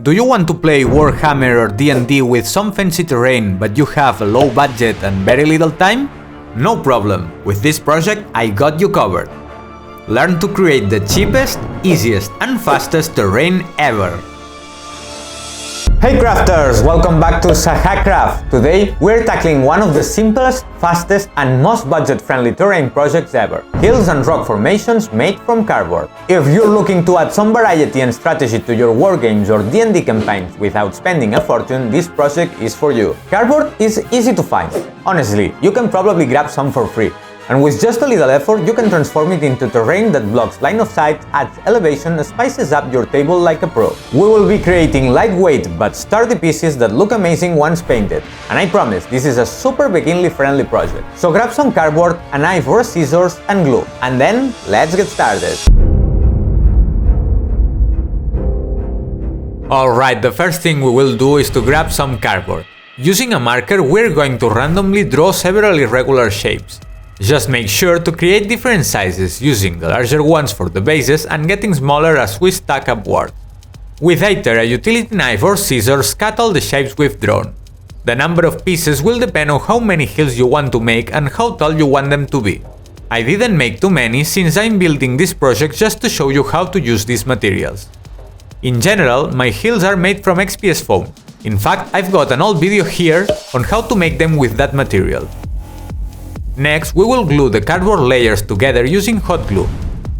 Do you want to play Warhammer or D&D with some fancy terrain but you have a low budget and very little time? No problem, with this project I got you covered. Learn to create the cheapest, easiest and fastest terrain ever. Hey crafters, welcome back to HANDCRAFTED. Today we're tackling one of the simplest, fastest and most budget-friendly terrain projects ever. Hills and rock formations made from cardboard. If you're looking to add some variety and strategy to your wargames or D&D campaigns without spending a fortune, this project is for you. Cardboard is easy to find. Honestly, you can probably grab some for free. And with just a little effort, you can transform it into terrain that blocks line of sight, adds elevation, and spices up your table like a pro. We will be creating lightweight but sturdy pieces that look amazing once painted. And I promise, this is a super beginner-friendly project. So grab some cardboard, a knife or scissors, and glue. And then, let's get started. Alright, the first thing we will do is to grab some cardboard. Using a marker, we're going to randomly draw several irregular shapes. Just make sure to create different sizes, using the larger ones for the bases and getting smaller as we stack upward. With either a utility knife or scissors, cut all the shapes we've drawn. The number of pieces will depend on how many hills you want to make and how tall you want them to be. I didn't make too many since I'm building this project just to show you how to use these materials. In general, my hills are made from XPS foam. In fact, I've got an old video here on how to make them with that material. Next, we will glue the cardboard layers together using hot glue.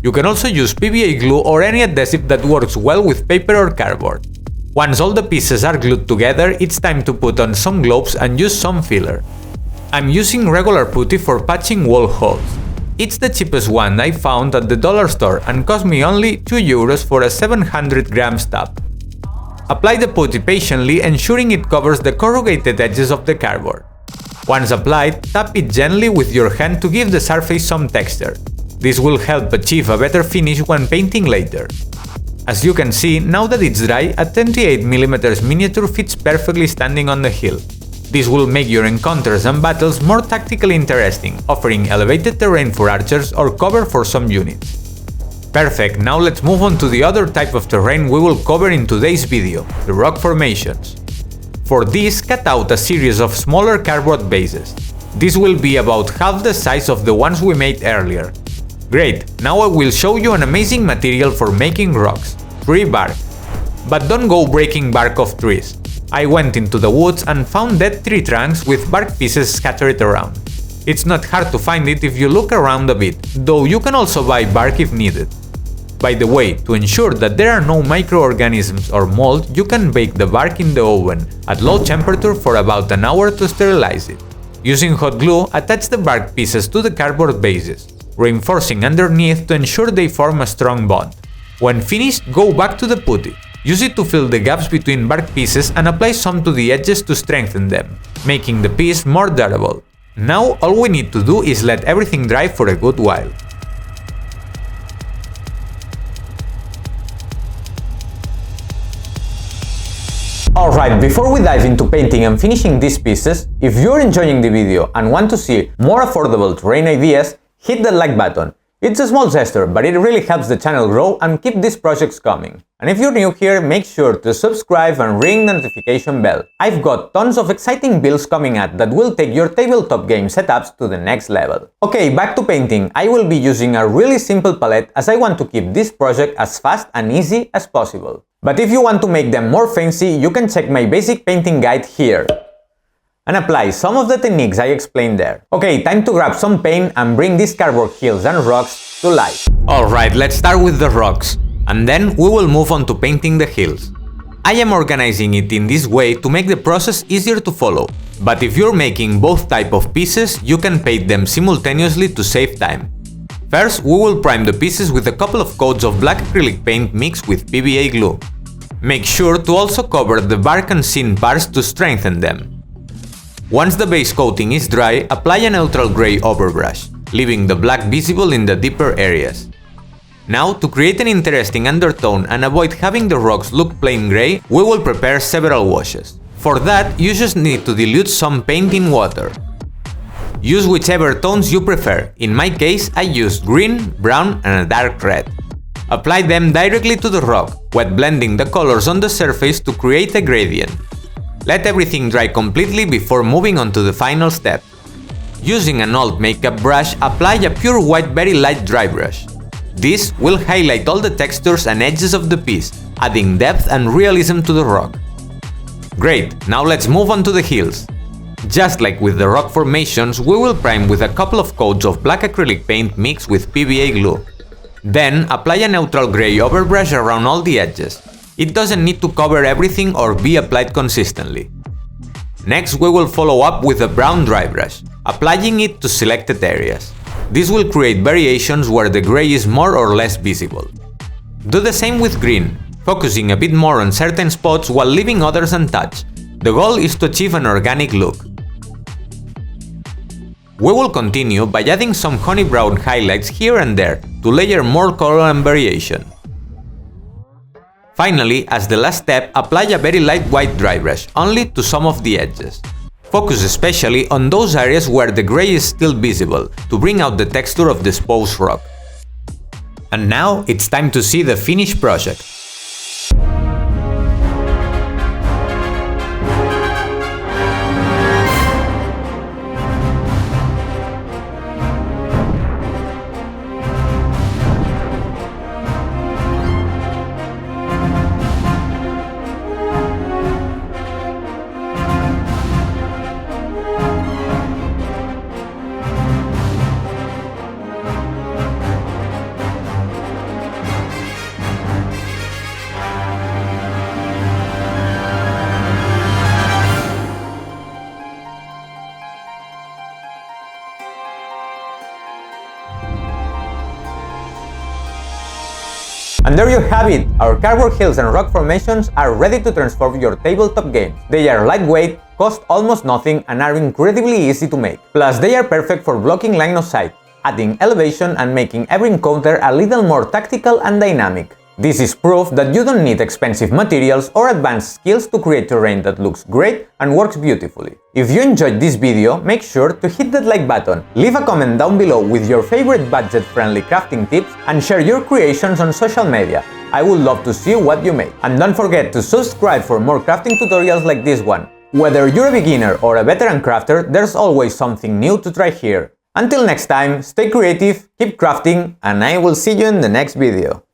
You can also use PVA glue or any adhesive that works well with paper or cardboard. Once all the pieces are glued together, it's time to put on some gloves and use some filler. I'm using regular putty for patching wall holes. It's the cheapest one I found at the dollar store and cost me only €2 for a 700 grams tub. Apply the putty patiently, ensuring it covers the corrugated edges of the cardboard. Once applied, tap it gently with your hand to give the surface some texture. This will help achieve a better finish when painting later. As you can see, now that it's dry, a 28mm miniature fits perfectly standing on the hill. This will make your encounters and battles more tactically interesting, offering elevated terrain for archers or cover for some units. Perfect, now let's move on to the other type of terrain we will cover in today's video, the rock formations. For this, cut out a series of smaller cardboard bases. This will be about half the size of the ones we made earlier. Great, now I will show you an amazing material for making rocks, tree bark. But don't go breaking bark off trees. I went into the woods and found dead tree trunks with bark pieces scattered around. It's not hard to find it if you look around a bit, though you can also buy bark if needed. By the way, to ensure that there are no microorganisms or mold, you can bake the bark in the oven at low temperature for about an hour to sterilize it. Using hot glue, attach the bark pieces to the cardboard bases, reinforcing underneath to ensure they form a strong bond. When finished, go back to the putty. Use it to fill the gaps between bark pieces and apply some to the edges to strengthen them, making the piece more durable. Now all we need to do is let everything dry for a good while. Alright, before we dive into painting and finishing these pieces, if you're enjoying the video and want to see more affordable terrain ideas, hit the like button. It's a small gesture, but it really helps the channel grow and keep these projects coming. And if you're new here, make sure to subscribe and ring the notification bell. I've got tons of exciting builds coming up that will take your tabletop game setups to the next level. Okay, back to painting. I will be using a really simple palette as I want to keep this project as fast and easy as possible. But if you want to make them more fancy, you can check my basic painting guide here and apply some of the techniques I explained there. Okay, time to grab some paint and bring these cardboard hills and rocks to life. Alright, let's start with the rocks, and then we will move on to painting the hills. I am organizing it in this way to make the process easier to follow, but if you're making both type of pieces, you can paint them simultaneously to save time. First, we will prime the pieces with a couple of coats of black acrylic paint mixed with PVA glue. Make sure to also cover the bark and seam parts to strengthen them. Once the base coating is dry, apply a neutral gray overbrush, leaving the black visible in the deeper areas. Now, to create an interesting undertone and avoid having the rocks look plain gray, we will prepare several washes. For that, you just need to dilute some paint in water. Use whichever tones you prefer. In my case, I used green, brown and a dark red. Apply them directly to the rock, wet blending the colors on the surface to create a gradient. Let everything dry completely before moving on to the final step. Using an old makeup brush, apply a pure white very light dry brush. This will highlight all the textures and edges of the piece, adding depth and realism to the rock. Great, now let's move on to the hills. Just like with the rock formations, we will prime with a couple of coats of black acrylic paint mixed with PVA glue. Then apply a neutral gray overbrush around all the edges. It doesn't need to cover everything or be applied consistently. Next, we will follow up with a brown dry brush, applying it to selected areas. This will create variations where the gray is more or less visible. Do the same with green, focusing a bit more on certain spots while leaving others untouched. The goal is to achieve an organic look. We will continue by adding some honey brown highlights here and there to layer more color and variation. Finally, as the last step, apply a very light white dry brush, only to some of the edges. Focus especially on those areas where the gray is still visible, to bring out the texture of the exposed rock. And now it's time to see the finished project. And there you have it! Our cardboard hills and rock formations are ready to transform your tabletop games. They are lightweight, cost almost nothing, and are incredibly easy to make. Plus, they are perfect for blocking line of sight, adding elevation and making every encounter a little more tactical and dynamic. This is proof that you don't need expensive materials or advanced skills to create terrain that looks great and works beautifully. If you enjoyed this video, make sure to hit that like button, leave a comment down below with your favorite budget-friendly crafting tips, and share your creations on social media. I would love to see what you make. And don't forget to subscribe for more crafting tutorials like this one. Whether you're a beginner or a veteran crafter, there's always something new to try here. Until next time, stay creative, keep crafting, and I will see you in the next video.